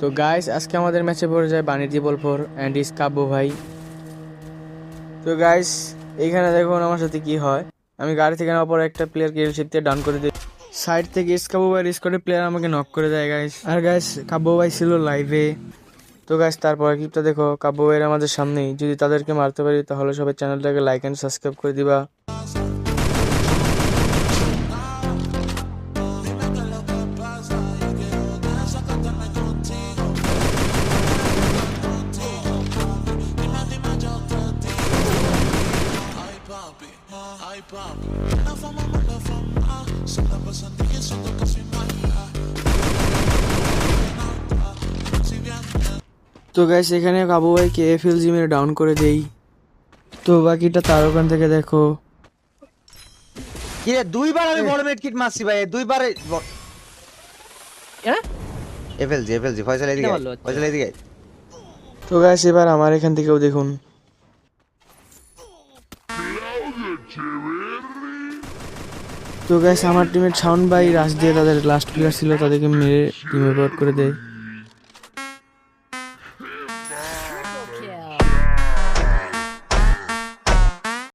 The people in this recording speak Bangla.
তো গাইস আজকে আমাদের ম্যাচে পড়ে যায় বাণিজ্য বলফোর অ্যান্ড ইস কাব্য ভাই। তো গাইস এইখানে দেখুন আমার সাথে কি হয়। আমি গাড়ি থেকে নামার পর একটা প্লেয়ার কিল শিফট দিয়ে ডাউন করে দিই। সাইড থেকে ইস কাব্য ভাইয়ের স্কোয়াডে প্লেয়ার আমাকে নক করে দেয় গাইস। আর গাইস কাব্য ভাই ছিল লাইভে। তো গাইস তারপর ক্লিপটা দেখো, কাব্য ভাইয়ের আমাদের সামনেই। যদি তাদেরকে মারতে পারি তাহলে সবাই চ্যানেলটাকে লাইক অ্যান্ড সাবস্ক্রাইব করে দিবা। তো গাইস এখানে কাবু ভাইকে এফএল জিমের ডাউন করে দেই। তো বাকিটা তার ওখান থেকে দেখো। কি রে দুইবার আমি বড় মেড কিট মারছি ভাই দুইবারে হ্যাঁ এফএলজি ফয়সাল এদিকে এটা ভালো হচ্ছে। ফয়সাল এদিকে তো গাইস এবার আমার এখান থেকেও দেখুন। তো গাইস আমার টিমের শাওন ভাই রাশ দিয়ে তাদের লাস্ট প্লেয়ার ছিল, তাদেরকে মেরে টিম আউট করে দেয়।